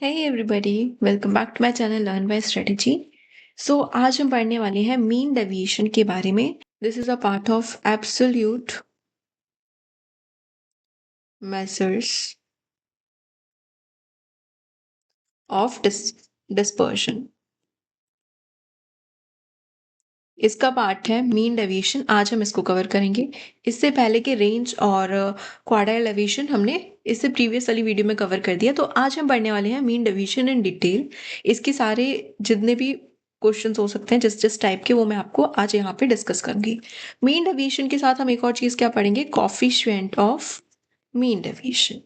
Hey everybody, welcome back to my channel Learn by Strategy. So आज हम पढ़ने वाले हैं मीन डेविएशन के बारे में. This is a part of absolute measures of dispersion. इसका पार्ट है मीन डेविएशन. आज हम इसको कवर करेंगे. इससे पहले के रेंज और क्वार्टाइल डेविएशन हमने इससे प्रीवियस वाली वीडियो में कवर कर दिया. तो आज हम पढ़ने वाले हैं मीन डेविएशन इन डिटेल. इसके सारे जितने भी क्वेश्चन हो सकते हैं जिस टाइप के, वो मैं आपको आज यहाँ पे डिस्कस करूंगी. मीन डेविएशन के साथ हम एक और चीज क्या पढ़ेंगे, कॉफिशिएंट ऑफ मीन डेविएशन.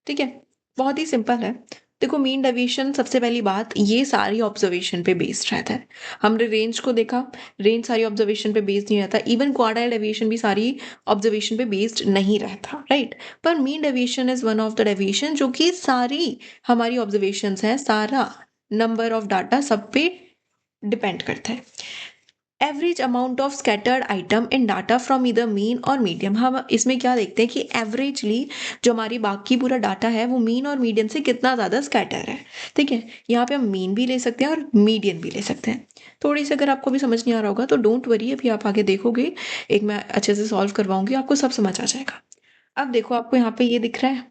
ठीक है, बहुत ही सिंपल है. देखो, मीन डेविएशन सबसे पहली बात, ये सारी ऑब्जर्वेशन पे बेस्ड रहता है. हमने रेंज को देखा, रेंज सारी ऑब्जर्वेशन पे बेस्ड नहीं रहता. इवन क्वार्टाइल डेविएशन भी सारी ऑब्जर्वेशन पे बेस्ड नहीं रहता, राइट. पर mean deviation is one of the deviation जो कि सारी हमारी ऑब्जर्वेशंस है, सारा नंबर ऑफ डाटा सब पे डिपेंड करता है. Average amount of scattered item in data from इधर मीन और मीडियम. हम इसमें क्या देखते हैं कि एवरेजली जो हमारी बाकी पूरा डाटा है वो मीन और मीडियन से कितना ज़्यादा स्कैटर है. ठीक है, यहाँ पे हम मीन भी ले सकते हैं और मीडियन भी ले सकते हैं. थोड़ी सी अगर आपको भी समझ नहीं आ रहा होगा तो डोंट वरी, अभी आप आगे देखोगे, एक मैं अच्छे से सॉल्व करवाऊंगी, आपको सब समझ आ जाएगा. अब देखो, आपको यहाँ पे ये दिख रहा है,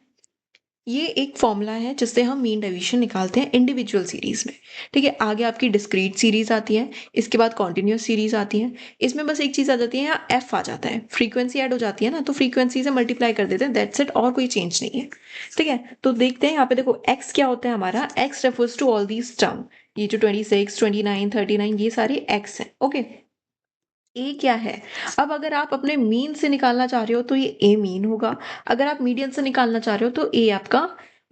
ये एक फॉर्मूला है जिससे हम मीन डेविएशन निकालते हैं इंडिविजुअल सीरीज में. ठीक है, आगे आपकी डिस्क्रीट सीरीज आती है, इसके बाद कॉन्टिन्यूस सीरीज आती है. इसमें बस एक चीज आ जाती है, यहाँ एफ आ जाता है, फ्रीक्वेंसी ऐड हो जाती है ना, तो फ्रीक्वेंसी से मल्टीप्लाई कर देते हैं, दैट्स इट, और कोई चेंज नहीं है. ठीक है, तो देखते हैं यहाँ पे. देखो, एक्स क्या होता है हमारा, X refers to all these term. ये जो 26, 29, 39, ये सारे एक्स है. ओके, ए क्या है. अब अगर आप अपने मीन से निकालना चाह रहे हो तो ये ए मीन होगा. अगर आप मीडियन से निकालना चाह रहे हो तो ए आपका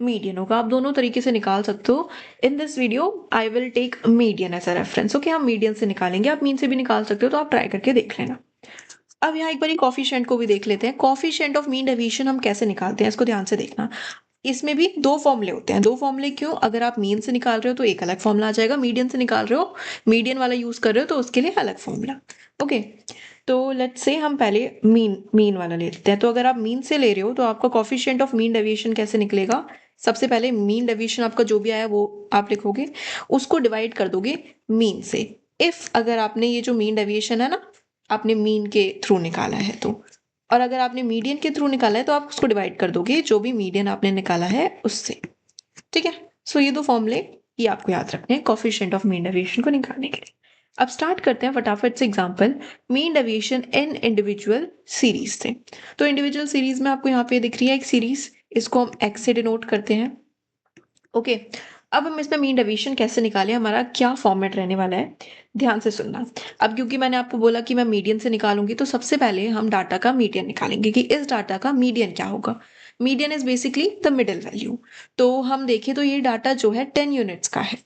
मीडियन होगा. आप दोनों तरीके से निकाल सकते हो. In this video I will take median as a reference. Okay, हम मीडियन से निकालेंगे, आप मीन से भी निकाल सकते हो, तो आप ट्राई करके देख लेना. अब यहाँ एक बार कॉफिशिएंट को भी देख लेते हैं. कॉफिशिएंट ऑफ मीन डेविएशन हम कैसे निकालते हैं, इसको ध्यान से देखना. इसमें भी दो फॉर्मूले होते हैं. दो फॉर्मूले क्यों, अगर आप मीन से निकाल रहे हो तो एक अलग फॉर्मूला आ जाएगा, मीडियन से निकाल रहे हो, मीडियन वाला यूज कर रहे हो तो उसके लिए अलग फॉर्मूला. ओके, तो लेट्स से हम पहले मीन वाला ले लेते हैं. तो अगर आप मीन से ले रहे हो तो आपका कॉफिशिएंट ऑफ मीन डेविएशन कैसे निकलेगा, सबसे पहले मीन डेविएशन आपका जो भी आया वो आप लिखोगे, उसको डिवाइड कर दोगे मीन से. इफ अगर आपने ये जो मीन डेविएशन है ना, आपने मीन के थ्रू निकाला है तो, और अगर आपने मीडियन के थ्रू निकाला है तो आप उसको डिवाइड कर दोगे जो भी मीडियन आपने निकाला है उससे. ठीक है, सो ये दो फॉर्मूले ये आपको याद रखने हैं कॉफिशिएंट ऑफ मीन डेविएशन को निकालने के लिए. अब स्टार्ट करते हैं फटाफट से एग्जांपल, मीन डेविएशन इन इंडिविजुअल सीरीज से. तो इंडिविजुअल सीरीज में आपको यहाँ पे दिख रही है एक सीरीज, इसको हम एक्स से डिनोट करते हैं. ओके, अब हम इसमें मीन डेविएशन कैसे निकालें, हमारा क्या फॉर्मेट रहने वाला है, ध्यान से सुनना. अब क्योंकि मैंने आपको बोला कि मैं मीडियन से निकालूंगी, तो सबसे पहले हम डाटा का मीडियन निकालेंगे कि इस डाटा का मीडियन क्या होगा. Median is basically the middle value. तो हम देखें तो ये डाटा जो है 10 यूनिट्स का है.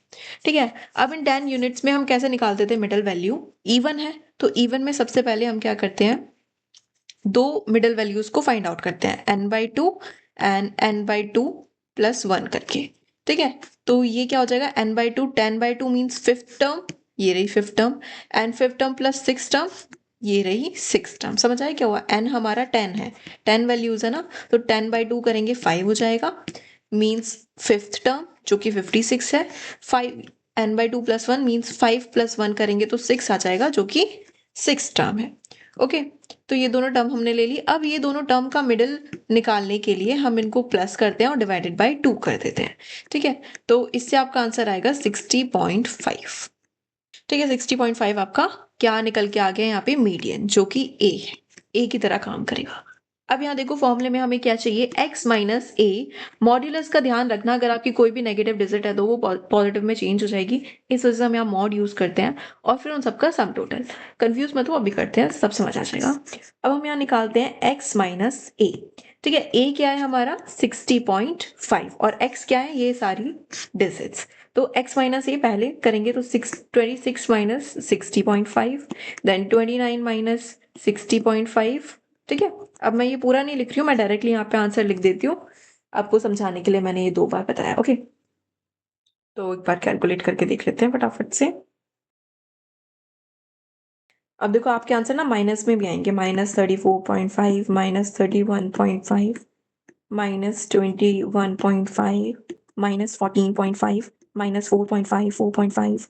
ठीक है, अब इन 10 यूनिट्स में हम कैसे निकालते थे मिडिल वैल्यू, इवन है तो इवन में सबसे पहले हम क्या करते हैं, दो मिडिल वैल्यूज को फाइंड आउट करते हैं, n/2 एंड n/2 प्लस 1 करके. ठीक है, तो ये क्या हो जाएगा, n/2, 10/2 मीन्स फिफ्थ टर्म, ये रही fifth term, and fifth term plus six term, ये रही सिक्स टर्म. समझ आया क्या हुआ, n हमारा 10 है, 10 वैल्यूज है ना, तो 10/2 करेंगे 5 हो जाएगा, मीन्स फिफ्थ टर्म जो कि 56 है. 5 n/2 प्लस 1 मीन्स 5 प्लस 1 करेंगे तो 6 आ जाएगा जो कि सिक्स टर्म है. ओके, तो ये दोनों टर्म हमने ले ली. अब ये दोनों टर्म का मिडिल निकालने के लिए हम इनको प्लस करते हैं और डिवाइडेड बाय 2 कर देते हैं. ठीक है, तो इससे आपका आंसर आएगा 60.5. ठीक है, 60.5 आपका क्या निकल के आ गया यहाँ पे, मीडियन, जो कि ए है, ए की तरह काम करेगा. अब यहाँ देखो फॉर्मूले में हमें क्या चाहिए, x माइनस ए. मॉड्यूलस का ध्यान रखना, अगर आपकी कोई भी नेगेटिव डिजिट है तो वो पॉजिटिव में चेंज हो जाएगी, इस वजह से हम यहाँ मॉड यूज करते हैं, और फिर उन सबका सम टोटल. कंफ्यूज मत हो, अभी करते हैं, सब समझ आ जाएगा. अब हम यहाँ निकालते हैं x माइनस ए. ठीक है, a क्या है हमारा 60.5 और x क्या है, ये सारी डिजिट्स. तो x माइनस ए पहले करेंगे तो 26 माइनस 60.5, देन 29 माइनस 60.5. ठीक है, अब मैं ये पूरा नहीं लिख रही हूँ, मैं डायरेक्टली यहाँ पे आंसर लिख देती हूँ, आपको समझाने के लिए मैंने ये 2 बार बताया. ओके, तो एक बार कैलकुलेट करके देख लेते हैं फटाफट से. अब देखो आपके आंसर ना माइनस में भी आएंगे, -34.5, -31.5, -21.5, -14.5, -4.5, 4.5,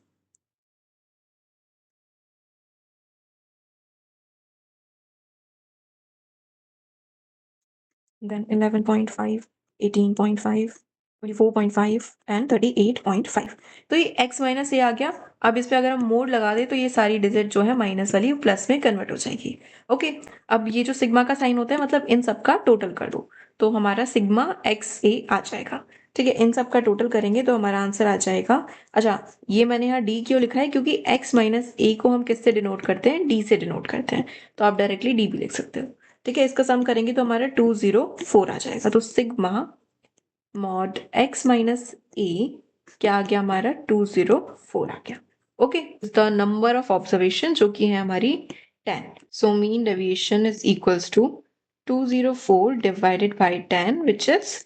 then 11.5, 18.5, 24.5 एंड 38.5। तो ये x माइनस ए आ गया। अब इस पे अगर हम मोड लगा दें तो ये सारी डिजिट जो है माइनस वाली प्लस में कन्वर्ट हो जाएगी। ओके, अब ये जो सिग्मा का साइन होता है मतलब इन सब का टोटल कर दो तो हमारा सिग्मा एक्स ए आ जाएगा। ठीक है, इन सब का टोटल करेंगे तो हमारा आंसर आ जाएगा। अच्छा, ये मैंने यहाँ डी क्यों लिखा है, क्योंकि x माइनस ए को हम किससे डिनोट करते हैं, डी से डिनोट करते हैं, तो आप डायरेक्टली डी भी लिख सकते हो। ठीक है, इसका सम करेंगे तो हमारा 204 आ जाएगा। तो sigma mod x minus A क्या आ गया हमारा 204 आ गया। Okay, the number of observation जो कि है हमारी 10। So mean deviation is equals to 204 divided by 10 which is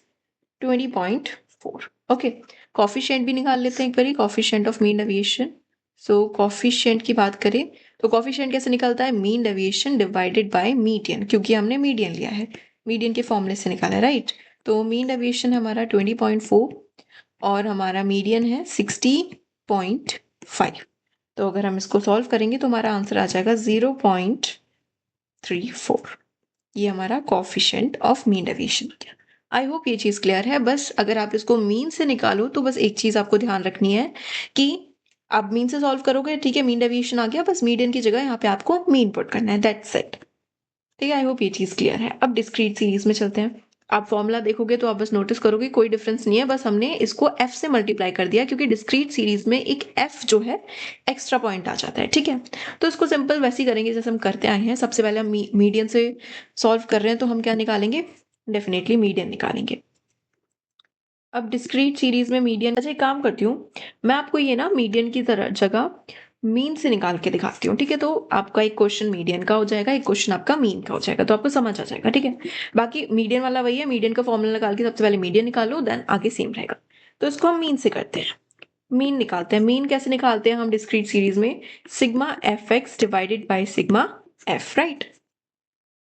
20.4। Okay, coefficient भी निकाल लेते हैं एक बारी, coefficient of mean deviation. So coefficient की बात करें तो कॉफिशिएंट कैसे निकलता है, mean deviation divided by median, क्योंकि हमने मीडियन लिया है, मीडियन के फॉर्मूले से निकाला है, राइट। तो मीन डेविएशन हमारा 20.4 और हमारा मीडियन है 60.5। तो अगर हम इसको सॉल्व करेंगे तो हमारा आंसर आ जाएगा 0.34। ये हमारा कॉफिशिएंट ऑफ मीन डेविएशन क्या। आई होप ये चीज क्लियर है। बस अगर आप इसको मीन से निकालो तो बस एक चीज आपको ध्यान रखनी है कि आप मीन से सॉल्व करोगे, ठीक है, मीन डेविएशन आ गया, बस मीडियन की जगह यहाँ पे आपको मीन पुट करना है, दैट्स इट। ठीक है, आई होप ये चीज क्लियर है। अब डिस्क्रीट सीरीज में चलते हैं। आप फॉर्मूला देखोगे तो आप बस नोटिस करोगे कोई डिफरेंस नहीं है, बस हमने इसको f से मल्टीप्लाई कर दिया क्योंकि डिस्क्रीट सीरीज में एक f जो है एक्स्ट्रा पॉइंट आ जाता है। ठीक है, तो इसको सिंपल वैसे ही करेंगे जैसे हम करते आए हैं। सबसे पहले हम मीडियन से सॉल्व कर रहे हैं तो हम क्या निकालेंगे, डेफिनेटली मीडियन निकालेंगे। अब डिस्क्रीट सीरीज में मीडियन, अच्छा एक काम करती हूँ, मैं आपको ये ना मीडियन की तरह जगह मीन से निकाल के दिखाती हूँ। ठीक है, तो आपका एक क्वेश्चन मीडियन का हो जाएगा, एक क्वेश्चन आपका मीन का हो जाएगा, तो आपको समझ आ जाएगा। ठीक है, बाकी मीडियन वाला वही है, मीडियन का फॉर्मूला निकाल के सबसे पहले मीडियन निकालो, देन आगे सेम रहेगा। तो इसको हम मीन से करते हैं, मीन निकालते हैं। मीन कैसे निकालते हैं हम डिस्क्रीट सीरीज में, sigma F x divided by sigma F, right.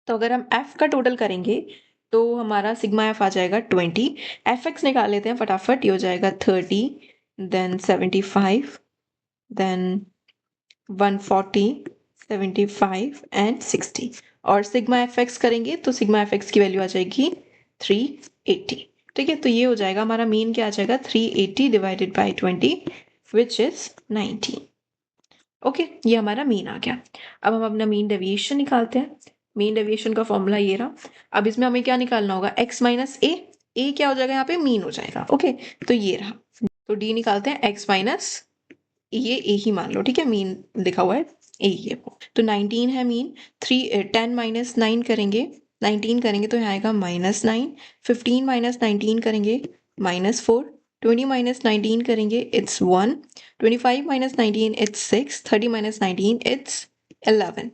तो अगर हम f का टोटल करेंगे तो हमारा सिग्मा f आ जाएगा 20। एफ एक्स निकाल लेते हैं फटाफट, ये हो जाएगा 30, देन 75, देन 140, 75 एंड 60। और सिग्मा एफ एक्स करेंगे तो सिग्मा एफ एक्स की वैल्यू आ जाएगी 380। ठीक है, तो ये हो जाएगा हमारा मीन क्या आ जाएगा, 380 divided by 20 which is 19। Okay, ये हमारा मीन आ गया। अब हम अपना मीन डेविएशन निकालते हैं। मीन डेविएशन का फॉर्मूला ये रहा। अब इसमें हमें क्या निकालना होगा, x माइनस ए क्या हो जाएगा यहाँ पे, मीन हो जाएगा। ओके, तो ये रहा, तो डी निकालते हैं, x माइनस ये ए ही मान लो, ठीक है, मीन लिखा हुआ है ए ही है वो। तो 19 है मीन, 10 माइनस 9 करेंगे, 19 करेंगे तो यहाँ आएगा -9, 15 माइनस 19 करेंगे -4, 20 माइनस 19 करेंगे it's 1, 25 minus 19 it's 6, 30 minus 19 it's 11।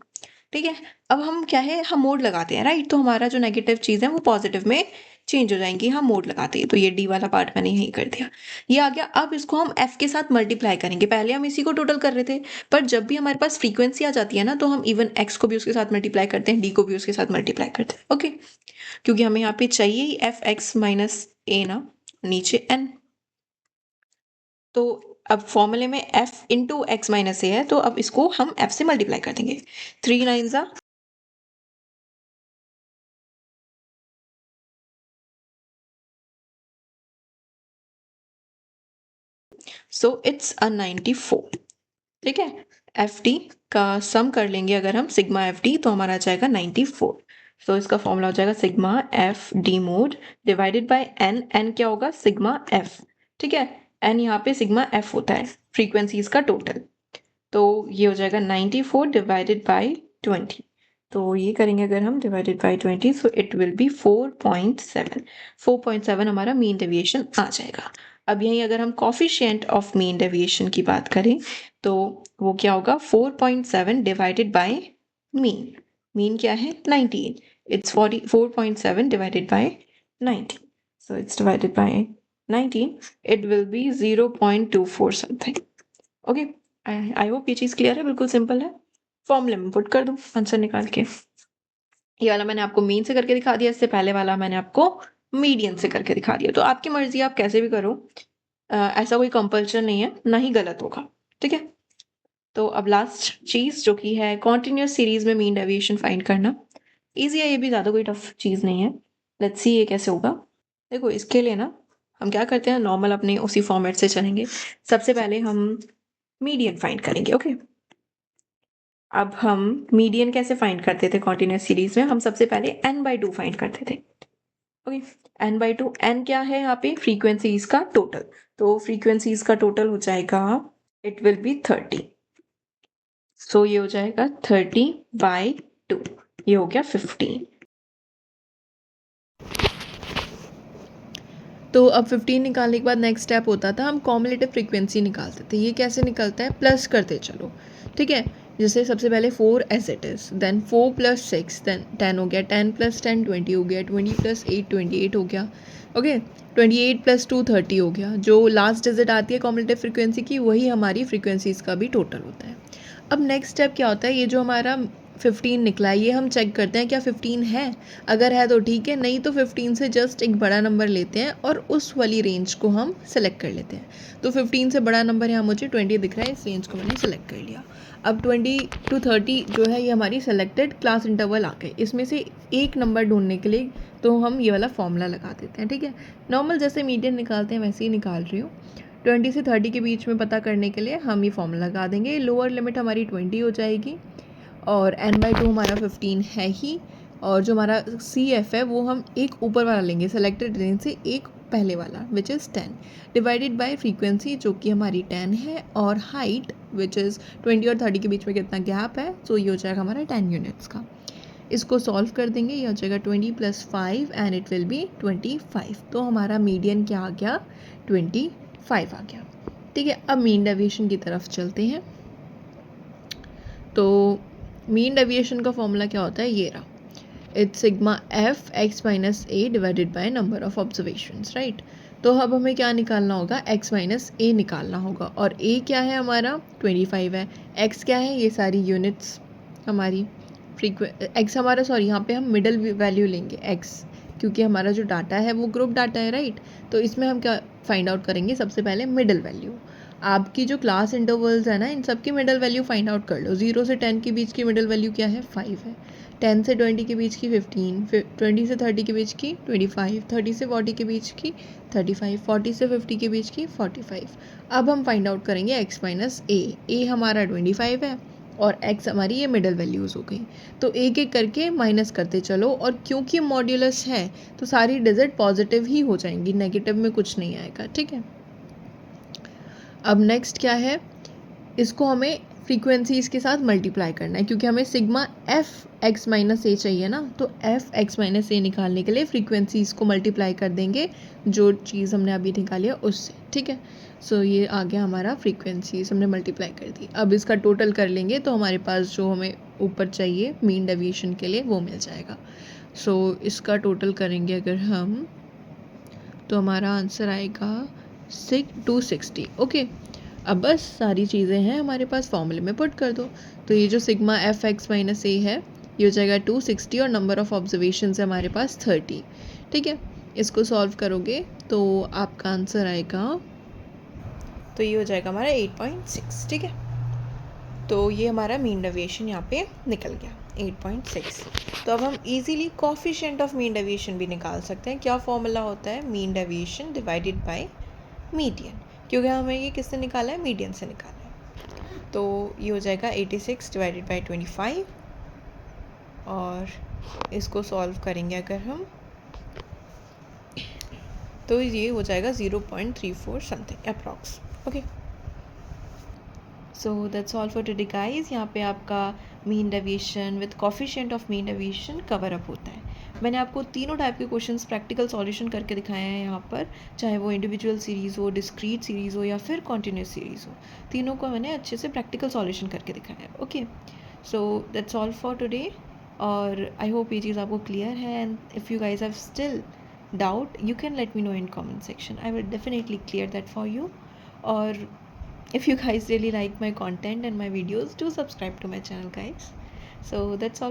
ठीक है, अब हम क्या है, हम मोड लगाते हैं, राइट। तो हमारा जो नेगेटिव चीज़ है वो पॉजिटिव में चेंज हो जाएंगी, हम मोड लगाते हैं। तो ये डी वाला पार्ट मैंने यही कर दिया, ये आ गया। अब इसको हम f के साथ मल्टीप्लाई करेंगे, पहले हम इसी को टोटल कर रहे थे, पर जब भी हमारे पास फ्रीक्वेंसी आ जाती है ना तो हम इवन x को भी उसके साथ मल्टीप्लाई करते हैं, d को भी उसके साथ मल्टीप्लाई करते हैं। ओके, क्योंकि हमें यहाँ पे चाहिए ही एफ एक्स माइनस ए ना, नीचे n। तो अब फॉर्मूले में f इंटू एक्स माइनस ए है, तो अब इसको हम f से मल्टीप्लाई कर देंगे। 3 9 ज़ा, सो इट्स अ 94। ठीक है, एफ डी का सम कर लेंगे अगर हम, सिग्मा एफ डी, तो हमारा आ जाएगा 94। सो इसका फॉर्मूला हो जाएगा sigma F D mode divided by N, N क्या होगा, सिग्मा एफ। ठीक है, एन यहाँ पे सिग्मा एफ होता है, फ्रीक्वेंसीज का टोटल। तो ये हो जाएगा 94 डिवाइडेड बाई 20। तो ये करेंगे अगर हम divided by 20, so it will be 4.7। 4.7 हमारा मीन डेविएशन आ जाएगा। अब यहीं अगर हम कॉफिशिएंट ऑफ मीन डेविएशन की बात करें तो वो क्या होगा, 4.7 डिवाइडेड बाई मीन। मीन क्या है, 19, it's 4.7 divided by 19, so it's divided by 19, it will be 0.24 something. Okay, I hope ये चीज़ क्लियर है, बिल्कुल सिंपल है। फॉर्मूले में पुट कर दो आंसर निकाल के। ये वाला मैंने आपको मीन से करके दिखा दिया, इससे पहले वाला मैंने आपको मीडियन से करके दिखा दिया। तो आपकी मर्जी, आप कैसे भी करो, ऐसा कोई कंपल्शन नहीं है, ना ही गलत होगा, ठीक है। तो अब लास्ट चीज़ जो कि है कॉन्टिन्यूस सीरीज में मीन डेविएशन फाइंड करना। ईजी है, ये भी ज़्यादा कोई टफ चीज़ नहीं है। लेट्स सी ये कैसे होगा। देखो इसके लिए ना हम क्या करते हैं, नॉर्मल अपने उसी फॉर्मेट से चलेंगे। सबसे पहले हम मीडियन फाइंड करेंगे, ओके। अब हम मीडियन कैसे फाइंड करते थे कॉन्टिन्यूस सीरीज में, हम सबसे पहले n/2 फाइंड करते थे, ओके। n/2, n क्या है यहाँ पे, फ्रीक्वेंसीज का टोटल। तो फ्रीक्वेंसीज का टोटल हो जाएगा, इट विल बी 30। सो ये हो जाएगा 30/2, ये हो गया 15। तो अब 15 निकालने के बाद नेक्स्ट स्टेप होता था हम कॉम्युलेटिव फ्रीक्वेंसी निकालते थे। ये कैसे निकलता है, प्लस करते चलो, ठीक है। जैसे सबसे पहले 4 as it is, then 4 + 6, then 10 हो गया, 10 + 10 20 हो गया, 20 + 8 28 हो गया, ओके। 28 + 2 30 हो गया। जो लास्ट डिजिट आती है कॉम्युलेटिव फ्रीक्वेंसी की, वही हमारी फ्रीक्वेंसीज़ का भी टोटल होता है। अब नेक्स्ट स्टेप क्या होता है, ये जो हमारा 15 निकला है, ये हम चेक करते हैं क्या 15 है। अगर है तो ठीक है, नहीं तो 15 से जस्ट एक बड़ा नंबर लेते हैं और उस वाली रेंज को हम सेलेक्ट कर लेते हैं। तो 15 से बड़ा नंबर यहाँ मुझे 20 दिख रहा है, इस रेंज को मैंने सेलेक्ट कर लिया। अब 20 to 30 जो है ये हमारी सेलेक्टेड क्लास इंटरवल आ गए। इसमें से एक नंबर ढूंढने के लिए तो हम ये वाला फॉर्मूला लगा देते हैं, ठीक है। नॉर्मल जैसे मीडियन निकालते हैं वैसे ही निकाल रही हूँ। 20 से 30 के बीच में पता करने के लिए हम ये फॉर्मूला लगा देंगे। लोअर लिमिट हमारी 20 हो जाएगी और n/2 हमारा 15 है ही, और जो हमारा CF है वो हम एक ऊपर वाला लेंगे सेलेक्टेड रेंज से, एक पहले वाला which is 10 divided by frequency जो कि हमारी 10 है, और हाइट विच इज़ 20 और 30 के बीच में कितना गैप है, सो ये हो जाएगा हमारा 10 यूनिट्स का। इसको सॉल्व कर देंगे, ये हो जाएगा 20 + 5 एंड इट विल बी 25। तो हमारा मीडियन क्या आ गया, 25 आ गया, ठीक है। अब मीन डेविएशन की तरफ चलते हैं। तो मीन डेविएशन का फॉर्मूला क्या होता है, ये रहा, it's sigma f x - a divided by number of observations, right. तो अब हमें क्या निकालना होगा, x - a निकालना होगा, और a क्या है हमारा 25 है, x क्या है, ये सारी यूनिट्स हमारी, x हमारा, सॉरी यहाँ पे हम मिडल वैल्यू लेंगे x, क्योंकि हमारा जो डाटा है वो ग्रुप डाटा है, राइट। तो इसमें हम क्या फाइंड आउट करेंगे, सबसे पहले मिडल वैल्यू। आपकी जो क्लास इंटरवल्स है ना, इन सब की मिडल वैल्यू फाइंड आउट कर लो। 0 से 10 के बीच की मिडल वैल्यू क्या है, 5 है। 10 से 20 के बीच की 15, 20 से 30 के बीच की 25, 30 से 40 के बीच की 35, 40 से 50 के बीच की 45। अब हम फाइंड आउट करेंगे x - a हमारा 25 है और x हमारी ये मिडल वैल्यूज़ हो गई। तो एक एक करके माइनस करते चलो, और क्योंकि मॉड्यूलस है तो सारी डिजिट पॉजिटिव ही हो जाएंगी, नेगेटिव में कुछ नहीं आएगा, ठीक है। अब नेक्स्ट क्या है, इसको हमें फ्रीक्वेंसीज़ के साथ मल्टीप्लाई करना है, क्योंकि हमें सिग्मा f x - a चाहिए ना। तो f x - a निकालने के लिए फ्रीक्वेंसीज़ को मल्टीप्लाई कर देंगे, जो चीज़ हमने अभी निकाली है उससे, ठीक है। सो ये आ गया हमारा, फ्रीक्वेंसीज़ हमने मल्टीप्लाई कर दी। अब इसका टोटल कर लेंगे तो हमारे पास जो हमें ऊपर चाहिए मीन डेविएशन के लिए वो मिल जाएगा। सो इसका टोटल करेंगे अगर हम, तो हमारा आंसर आएगा 260, ओके। अब बस सारी चीज़ें हैं हमारे पास, फॉर्मूले में पुट कर दो। तो ये जो सिग्मा f x - a है ये हो जाएगा 260, और नंबर ऑफ़ ऑब्जर्वेशन है हमारे पास 30, ठीक है। इसको सॉल्व करोगे तो आपका आंसर आएगा, तो ये हो जाएगा हमारा 8.6, ठीक है। तो ये हमारा मीन डेविएशन यहाँ पे निकल गया 8.6। तो अब हम easily coefficient of mean deviation भी निकाल सकते हैं। क्या फॉर्मूला होता है, mean deviation divided by median, क्योंकि हमें ये किससे निकाला है, मीडियन से निकाला है। तो ये हो जाएगा 86 डिवाइडेड बाय 25, और इसको सॉल्व करेंगे अगर हम, तो ये हो जाएगा 0.34 something approx, okay. So that's all for today guys. यहाँ पे आपका mean deviation with coefficient of mean deviation cover up होता है। मैंने आपको तीनों टाइप के क्वेश्चंस प्रैक्टिकल सॉल्यूशन करके दिखाए हैं यहाँ पर, चाहे वो इंडिविजुअल सीरीज़ हो, डिस्क्रीट सीरीज़ हो, या फिर कॉन्टिन्यूस सीरीज़ हो, तीनों को मैंने अच्छे से प्रैक्टिकल सॉल्यूशन करके दिखाया है, okay. So that's all for today, और आई होप ये चीज़ आपको क्लियर है। And if you guys have still doubt, you can let me know in comment section. I will definitely clear that for you. Or if you guys really like my content and my videos, do subscribe to my channel guys. So that's all.